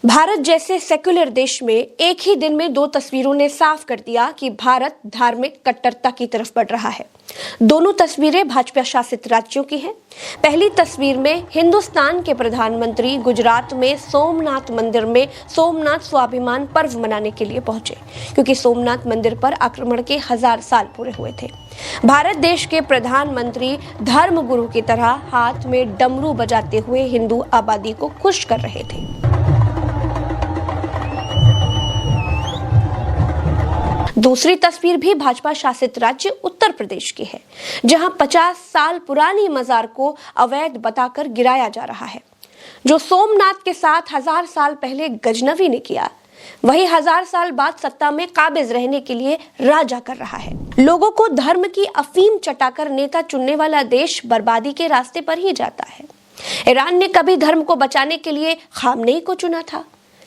भारत जैसे सेक्युलर देश में एक ही दिन में दो तस्वीरों ने साफ कर दिया कि भारत धार्मिक कट्टरता की तरफ बढ़ रहा है। दोनों तस्वीरें भाजपा शासित राज्यों की हैं। पहली तस्वीर में हिंदुस्तान के प्रधानमंत्री गुजरात में सोमनाथ मंदिर में सोमनाथ स्वाभिमान पर्व मनाने के लिए पहुंचे, क्योंकि सोमनाथ मंदिर पर आक्रमण के 1000 साल पूरे हुए थे। भारत देश के प्रधानमंत्री धर्म गुरु की तरह हाथ में डमरू बजाते हुए हिंदू आबादी को खुश कर रहे थे। दूसरी तस्वीर भी भाजपा शासित राज्य उत्तर प्रदेश की है, जहां 50 साल पुरानी मजार को अवैध बताकर गिराया जा रहा है। जो सोमनाथ के साथ 1000 साल पहले गजनवी ने किया, वही 1000 साल बाद सत्ता में काबिज रहने के लिए राजा कर रहा है। लोगों को धर्म की अफीम चटाकर नेता चुनने वाला देश बर्बादी के रास्ते पर ही जाता है। ईरान ने कभी धर्म को बचाने के लिए खामनेई को चुना था,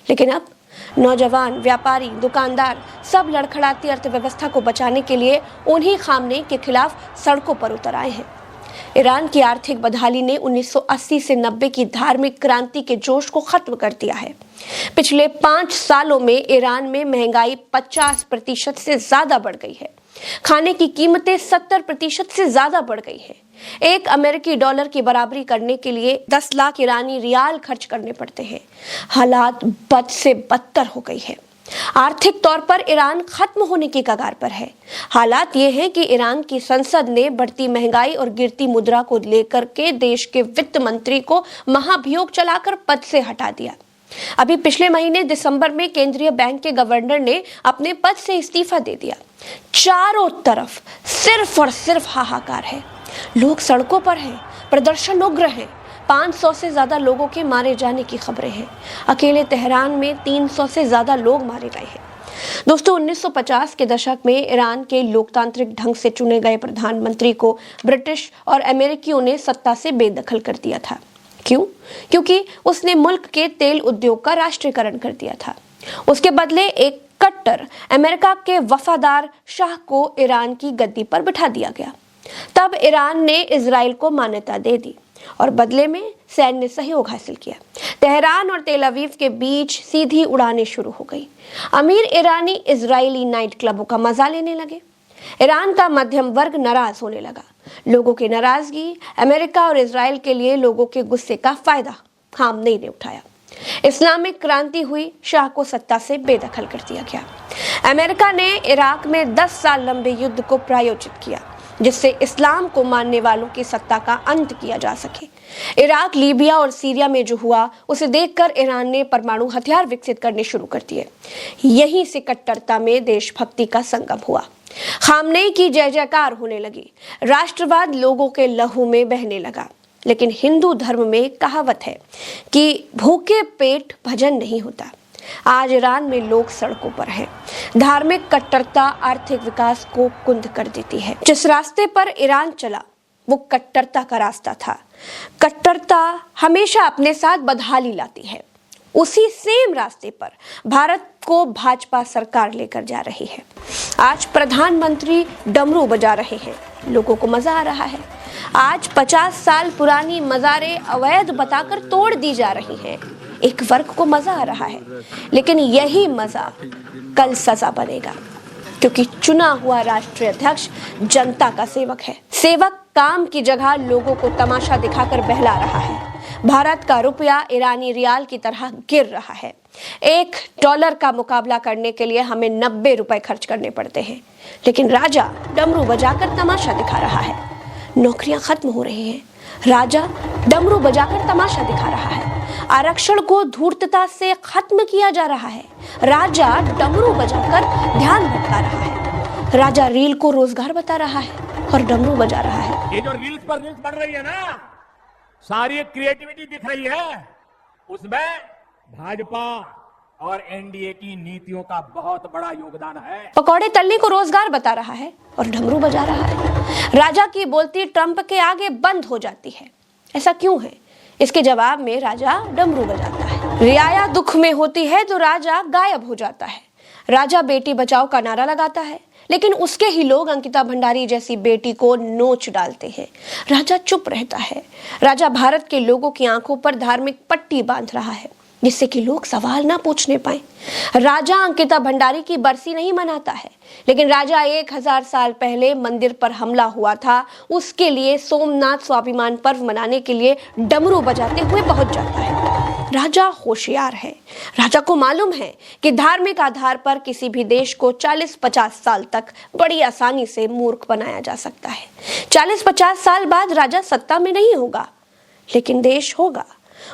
लेकिन अब नौजवान, व्यापारी, दुकानदार सब लड़खड़ाती अर्थव्यवस्था को बचाने के लिए उन्हीं खामनेई के खिलाफ सड़कों पर उतर आए हैं। ईरान की आर्थिक बदहाली ने 1980 से 90 की धार्मिक क्रांति के जोश को खत्म कर दिया है। पिछले 5 सालों में ईरान में महंगाई 50% से ज्यादा बढ़ गई है। खाने की कीमतें 70% से ज्यादा बढ़ गई है। एक अमेरिकी डॉलर की बराबरी करने के लिए 10 लाख ईरानी रियाल खर्च करने पड़ते हैं। हालात बद से बदतर हो गई है। आर्थिक तौर पर ईरान खत्म होने की कगार पर है। हालात ये हैं कि ईरान की संसद ने बढ़ती महंगाई और गिरती मुद्रा को लेकर के देश के वित्त मंत्री को महाभियोग चलाकर पद से हटा दिया। अभी पिछले महीने दिसंबर में केंद्रीय बैंक के गवर्नर ने अपने पद से इस्तीफा दे दिया। चारों तरफ सिर्फ और सिर्फ हाहाकार है। लोग सड़कों पर हैं, प्रदर्शन उग्र हैं। 500 से ज्यादा लोगों के मारे जाने की खबरें हैं। अकेले तेहरान में 300 से ज्यादा लोग मारे गए हैं। दोस्तों, 1950 के दशक में ईरान के लोकतांत्रिक ढंग से चुने गए प्रधानमंत्री को ब्रिटिश और अमेरिकियों ने सत्ता से बेदखल कर दिया था। क्यों? क्योंकि उसने मुल्क के तेल उद्योग का राष्ट्रीयकरण कर दिया था। उसके बदले एक कट्टर अमेरिका के वफादार शाह को ईरान की गद्दी पर बिठा दिया गया। तब ईरान ने इजराइल को मान्यता दे दी और बदले में सैन्य सहयोग हासिल किया। तेहरान और तेल अवीव के बीच सीधी उड़ानें शुरू हो गई। अमीर ईरानी इजरायली नाइट क्लबों का मजा लेने लगे। ईरान का मध्यम वर्ग नाराज होने लगा। लोगों की नाराजगी अमेरिका और इजराइल के लिए लोगों के गुस्से का फायदा खामनेई ने उठाया। इस्लामिक क्रांति हुई, शाह को सत्ता से बेदखल कर दिया गया। अमेरिका ने इराक में 10 साल लंबे युद्ध को प्रायोजित किया, जिससे इस्लाम को मानने वालों की सत्ता का अंत किया जा सके। इराक, लीबिया और सीरिया में जो हुआ, उसे देखकर ईरान ने परमाणु हथियार विकसित करने शुरू कर दिए। यहीं से कट्टरता में देशभक्ति का संगम हुआ। खामनेई की जय जयकार होने लगी। राष्ट्रवाद लोगों के लहू में बहने लगा। लेकिन हिंदू धर्म में कहावत है कि भूखे पेट भजन नहीं होता। आज ईरान में लोग सड़कों पर हैं। धार्मिक कट्टरता आर्थिक विकास को कुंद कर देती है। जिस रास्ते पर ईरान चला, वो कट्टरता का रास्ता था। कट्टरता हमेशा अपने साथ बदहाली लाती है। उसी सेम रास्ते पर भारत को भाजपा सरकार लेकर जा रही है। आज प्रधानमंत्री डमरू बजा रहे हैं, लोगों को मजा आ रहा है। आज 50 साल पुरानी मजारें अवैध बताकर तोड़ दी जा रही हैं। एक वर्ग को मजा आ रहा है, लेकिन यही मजा कल सजा बनेगा, क्योंकि चुना हुआ राष्ट्रीय अध्यक्ष जनता का सेवक है। सेवक काम की जगह लोगों को तमाशा दिखाकर बहला रहा है। भारत का रुपया ईरानी रियाल की तरह गिर रहा है। $1 का मुकाबला करने के लिए हमें 90 रुपए खर्च करने पड़ते हैं, लेकिन राजा डमरू बजाकर तमाशा दिखा रहा है। नौकरियां खत्म हो रही हैं, राजा डमरू बजाकर तमाशा दिखा रहा है। आरक्षण को धूर्तता से खत्म किया जा रहा है, राजा डमरू बजाकर ध्यान भटका रहा है। राजा रील को रोजगार बता रहा है और डमरू बजा रहा है। ये जो रील्स पर रील्स बन रही है ना, सारी क्रिएटिविटी दिख रही है, उसमें भाजपा और एनडीए की नीतियों का बहुत बड़ा योगदान है। पकौड़े तलने को रोजगार बता रहा है और डमरू बजा रहा है। राजा की बोलती ट्रंप के आगे बंद हो जाती है। ऐसा क्यों है? इसके जवाब में राजा डमरू बजाता है। रियाया दुख में होती है तो राजा गायब हो जाता है। राजा बेटी बचाओ का नारा लगाता है, लेकिन उसके ही लोग अंकिता भंडारी जैसी बेटी को नोच डालते हैं। राजा चुप रहता है। राजा भारत के लोगों की आंखों पर धार्मिक पट्टी बांध रहा है। जिससे कि लोग सवाल ना पूछने पाए। राजा अंकिता भंडारी की बरसी नहीं मनाता है, लेकिन राजा 1000 साल पहले मंदिर पर हमला हुआ था, उसके लिए सोमनाथ स्वाभिमान पर्व मनाने के लिए डमरू बजाते हुए पहुंच जाता है। राजा होशियार है। राजा को मालूम है कि धार्मिक आधार पर किसी भी देश को 40-50 साल तक बड़ी आसानी से मूर्ख बनाया जा सकता है। 40-50 साल बाद राजा सत्ता में नहीं होगा, लेकिन देश होगा।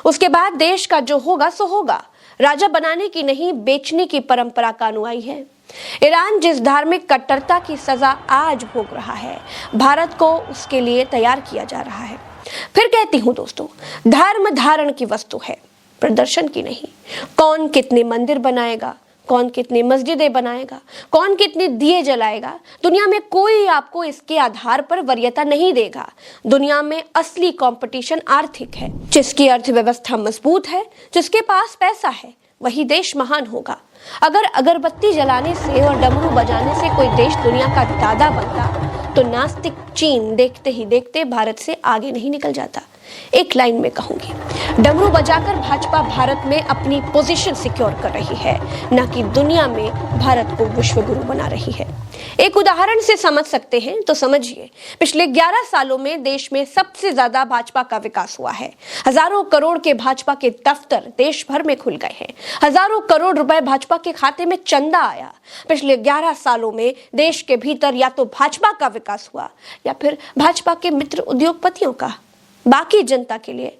उसके बाद देश का जो होगा सो होगा। राजा बनाने की नहीं, बेचने की परंपरा का अनुयायी है। ईरान जिस धार्मिक कट्टरता की सजा आज भोग रहा है, भारत को उसके लिए तैयार किया जा रहा है। फिर कहती हूं दोस्तों, धर्म धारण की वस्तु है, प्रदर्शन की नहीं। कौन कितने मंदिर बनाएगा, कौन कितनी मस्जिदें बनाएगा, कौन कितने दिए जलाएगा, दुनिया में कोई आपको इसके आधार पर वरीयता नहीं देगा। दुनिया में असली कंपटीशन आर्थिक है। जिसकी अर्थव्यवस्था मजबूत है, जिसके पास पैसा है, वही देश महान होगा। अगर अगरबत्ती जलाने से और डमरू बजाने से कोई देश दुनिया का दादा बनता, तो नास्तिक चीन देखते ही देखते भारत से आगे नहीं निकल जाता। एक लाइन में कहूंगी, डमरू बजाकर भाजपा भारत में अपनी पोजीशन सिक्योर कर रही है, न कि दुनिया में भारत को विश्व गुरु बना रही है। एक उदाहरण से समझ सकते हैं तो समझिए, पिछले 11 सालों में देश में सबसे ज्यादा भाजपा का विकास हुआ है। हजारों करोड़ के भाजपा के दफ्तर देश भर में खुल गए हैं। हजारों करोड़ रुपए भाजपा के खाते में चंदा आया। पिछले 11 सालों में देश के भीतर या तो भाजपा का विकास हुआ या फिर भाजपा के मित्र उद्योगपतियों का। बाकी जनता के लिए